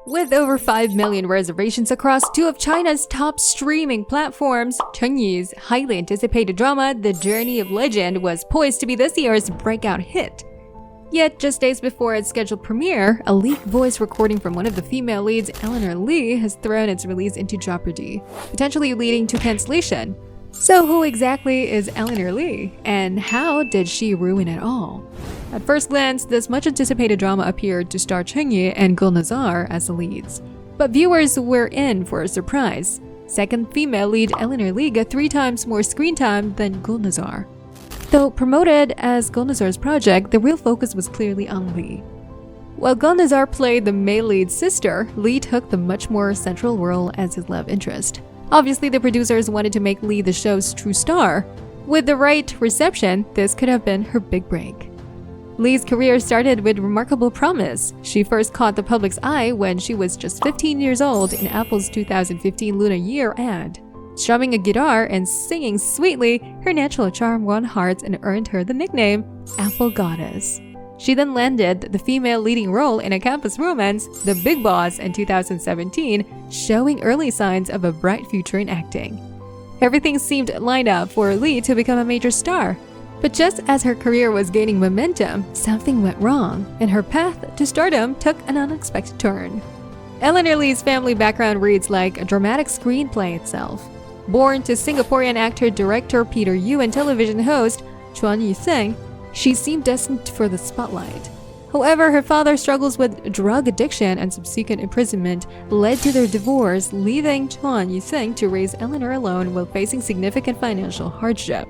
With over 5 million reservations across two of China's top streaming platforms, Cheng Yi's highly anticipated drama, The Journey of Legend, was poised to be this year's breakout hit. Yet, just days before its scheduled premiere, a leaked voice recording from one of the female leads, Eleanor Lee, has thrown its release into jeopardy, potentially leading to cancellation. So who exactly is Eleanor Lee, and how did she ruin it all? At first glance, this much-anticipated drama appeared to star Cheng Yi and Gulnazar as the leads. But viewers were in for a surprise. Second female lead Eleanor Lee got 3 times more screen time than Gulnazar. Though promoted as Gulnazar's project, the real focus was clearly on Lee. While Gulnazar played the male lead's sister, Lee took the much more central role as his love interest. Obviously, the producers wanted to make Lee the show's true star. With the right reception, this could have been her big break. Lee's career started with remarkable promise. She first caught the public's eye when she was just 15 years old in Apple's 2015 Lunar Year ad. Strumming a guitar and singing sweetly, her natural charm won hearts and earned her the nickname Apple Goddess. She then landed the female leading role in a campus romance, The Big Boss, in 2017, showing early signs of a bright future in acting. Everything seemed lined up for Lee to become a major star. But just as her career was gaining momentum, something went wrong, and her path to stardom took an unexpected turn. Eleanor Lee's family background reads like a dramatic screenplay itself. Born to Singaporean actor-director Peter Yu and television host Chuan Yu-seng, she seemed destined for the spotlight. However, her father's struggles with drug addiction and subsequent imprisonment led to their divorce, leaving Chuan Yu-seng to raise Eleanor alone while facing significant financial hardship.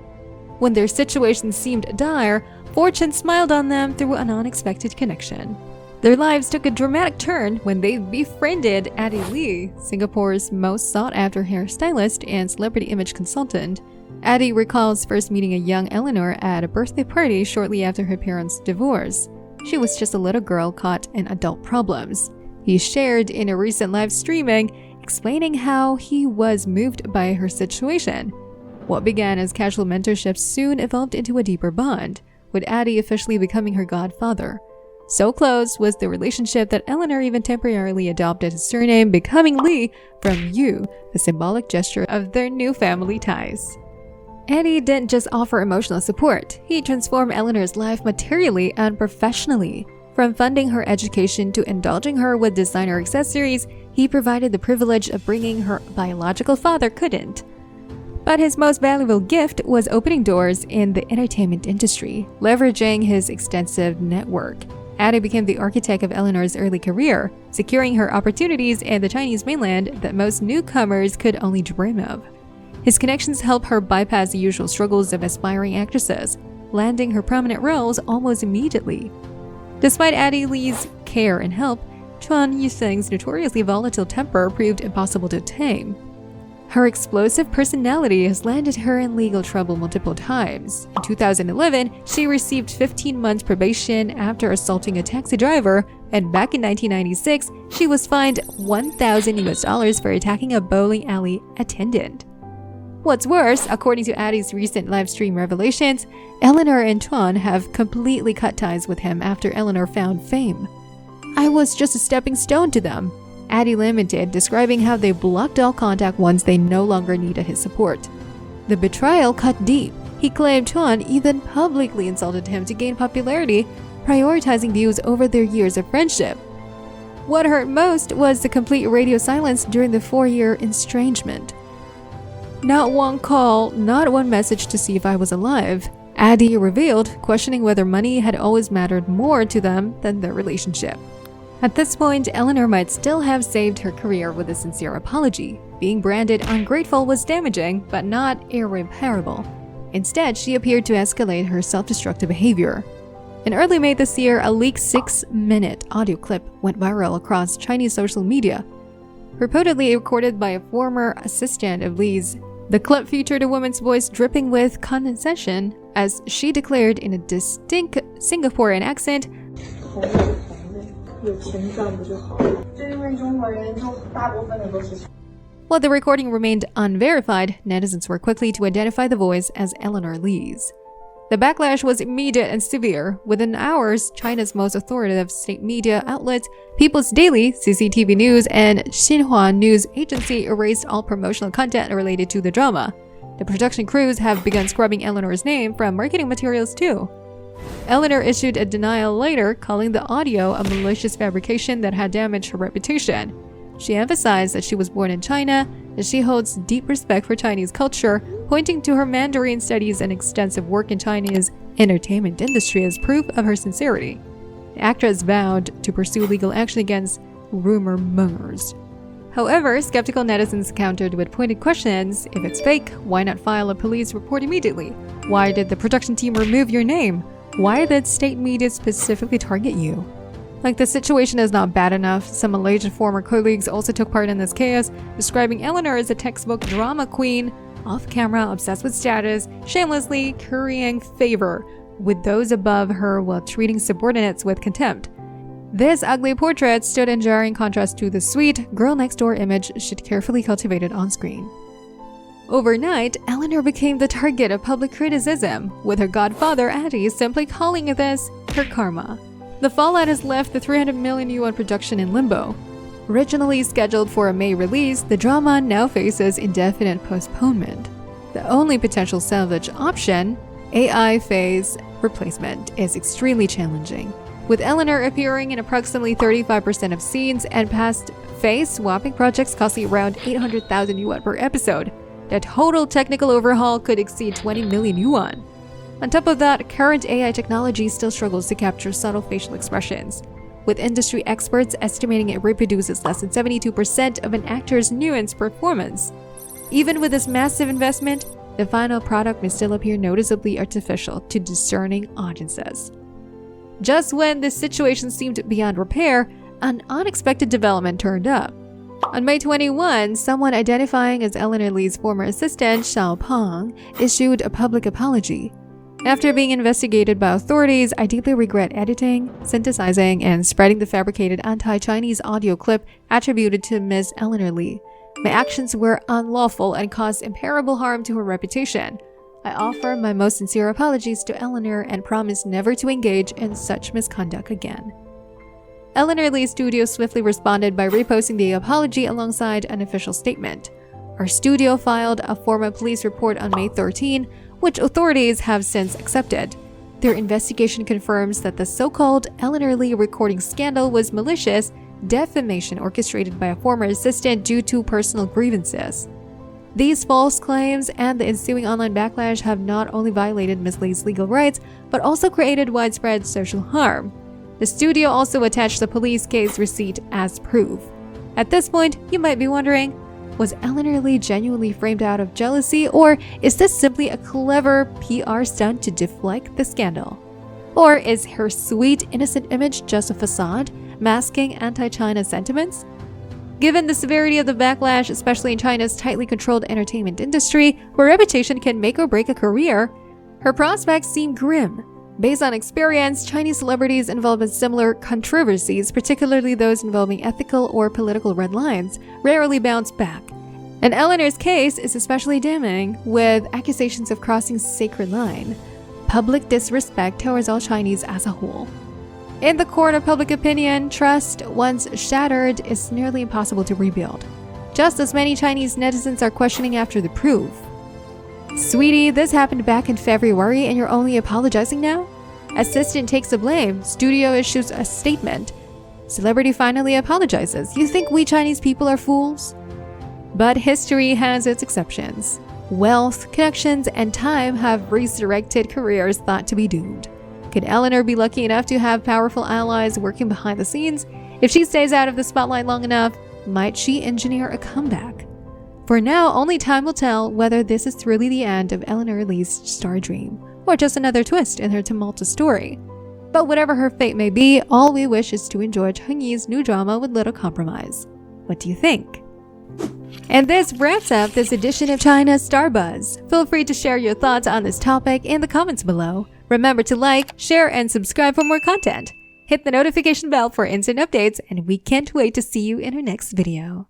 When their situation seemed dire, fortune smiled on them through an unexpected connection. Their lives took a dramatic turn when they befriended Addie Lee, Singapore's most sought-after hairstylist and celebrity image consultant. Addie recalls first meeting a young Eleanor at a birthday party shortly after her parents' divorce. She was just a little girl caught in adult problems. He shared in a recent live streaming, explaining how he was moved by her situation. What began as casual mentorship soon evolved into a deeper bond, with Addie officially becoming her godfather. So close was the relationship that Eleanor even temporarily adopted his surname, becoming Lee from Yu, a symbolic gesture of their new family ties. Addie didn't just offer emotional support, he transformed Eleanor's life materially and professionally. From funding her education to indulging her with designer accessories, he provided the privilege of bringing her biological father couldn't. But his most valuable gift was opening doors in the entertainment industry, leveraging his extensive network. Addie became the architect of Eleanor's early career, securing her opportunities in the Chinese mainland that most newcomers could only dream of. His connections helped her bypass the usual struggles of aspiring actresses, landing her prominent roles almost immediately. Despite Addie Lee's care and help, Chuan Yu-seng's notoriously volatile temper proved impossible to tame. Her explosive personality has landed her in legal trouble multiple times. In 2011, she received 15 months probation after assaulting a taxi driver, and back in 1996, she was fined $1,000 for attacking a bowling alley attendant. What's worse, according to Addie's recent livestream revelations, Eleanor and Chuan have completely cut ties with him after Eleanor found fame. "I was just a stepping stone to them," Addie lamented, describing how they blocked all contact once they no longer needed his support. The betrayal cut deep. He claimed Chuan even publicly insulted him to gain popularity, prioritizing views over their years of friendship. What hurt most was the complete radio silence during the 4-year estrangement. "Not one call, not one message to see if I was alive," Addie revealed, questioning whether money had always mattered more to them than their relationship. At this point, Eleanor might still have saved her career with a sincere apology. Being branded ungrateful was damaging, but not irreparable. Instead, she appeared to escalate her self-destructive behavior. In early May this year, a leaked 6-minute audio clip went viral across Chinese social media, reportedly recorded by a former assistant of Lee's. The clip featured a woman's voice dripping with condescension as she declared in a distinct Singaporean accent, While the recording remained unverified, netizens were quickly to identify the voice as Eleanor Lee's. The backlash was immediate and severe. Within hours, China's most authoritative state media outlets, People's Daily, CCTV News, and Xinhua News Agency erased all promotional content related to the drama. The production crews have begun scrubbing Eleanor's name from marketing materials too. Eleanor issued a denial later, calling the audio a malicious fabrication that had damaged her reputation. She emphasized that she was born in China, that she holds deep respect for Chinese culture, pointing to her Mandarin studies and extensive work in China's entertainment industry as proof of her sincerity. The actress vowed to pursue legal action against rumor mongers. However, skeptical netizens countered with pointed questions. If it's fake, why not file a police report immediately? Why did the production team remove your name? Why did state media specifically target you? Like the situation is not bad enough, some alleged former colleagues also took part in this chaos, describing Eleanor as a textbook drama queen, off-camera, obsessed with status, shamelessly currying favor with those above her while treating subordinates with contempt. This ugly portrait stood in jarring contrast to the sweet, girl-next-door image she'd carefully cultivated on screen. Overnight, Eleanor became the target of public criticism, with her godfather Addie simply calling this her karma. The fallout has left the 300 million yuan production in limbo. Originally scheduled for a May release, the drama now faces indefinite postponement. The only potential salvage option, AI face replacement, is extremely challenging, with Eleanor appearing in approximately 35% of scenes and past face swapping projects costing around 800,000 yuan per episode. The total technical overhaul could exceed 20 million yuan. On top of that, current AI technology still struggles to capture subtle facial expressions, with industry experts estimating it reproduces less than 72% of an actor's nuanced performance. Even with this massive investment, the final product may still appear noticeably artificial to discerning audiences. Just when this situation seemed beyond repair, an unexpected development turned up. On May 21, someone identifying as Eleanor Lee's former assistant, Xiao Peng, issued a public apology. After being investigated by authorities, I deeply regret editing, synthesizing, and spreading the fabricated anti-Chinese audio clip attributed to Ms. Eleanor Lee. My actions were unlawful and caused irreparable harm to her reputation. I offer my most sincere apologies to Eleanor and promise never to engage in such misconduct again. Eleanor Lee's studio swiftly responded by reposting the apology alongside an official statement. Our studio filed a formal police report on May 13, which authorities have since accepted. Their investigation confirms that the so-called Eleanor Lee recording scandal was malicious defamation orchestrated by a former assistant due to personal grievances. These false claims and the ensuing online backlash have not only violated Ms. Lee's legal rights, but also created widespread social harm. The studio also attached the police case receipt as proof. At this point, you might be wondering, was Eleanor Lee genuinely framed out of jealousy, or is this simply a clever PR stunt to deflect the scandal? Or is her sweet, innocent image just a facade, masking anti-China sentiments? Given the severity of the backlash, especially in China's tightly controlled entertainment industry, where reputation can make or break a career, her prospects seem grim. Based on experience, Chinese celebrities involved in similar controversies, particularly those involving ethical or political red lines, rarely bounce back. And Eleanor's case is especially damning, with accusations of crossing sacred line, public disrespect towards all Chinese as a whole. In the court of public opinion, trust, once shattered, is nearly impossible to rebuild. Just as many Chinese netizens are questioning after the proof. Sweetie, this happened back in February and you're only apologizing now? Assistant takes the blame. Studio issues a statement. Celebrity finally apologizes. You think we Chinese people are fools? But history has its exceptions. Wealth, connections, and time have resurrected careers thought to be doomed. Could Eleanor be lucky enough to have powerful allies working behind the scenes? If she stays out of the spotlight long enough, might she engineer a comeback? For now, only time will tell whether this is truly the end of Eleanor Lee's star dream, or just another twist in her tumultuous story. But whatever her fate may be, all we wish is to enjoy Cheng Yi's new drama with little compromise. What do you think? And this wraps up this edition of China's Star Buzz. Feel free to share your thoughts on this topic in the comments below. Remember to like, share, and subscribe for more content. Hit the notification bell for instant updates, and we can't wait to see you in our next video.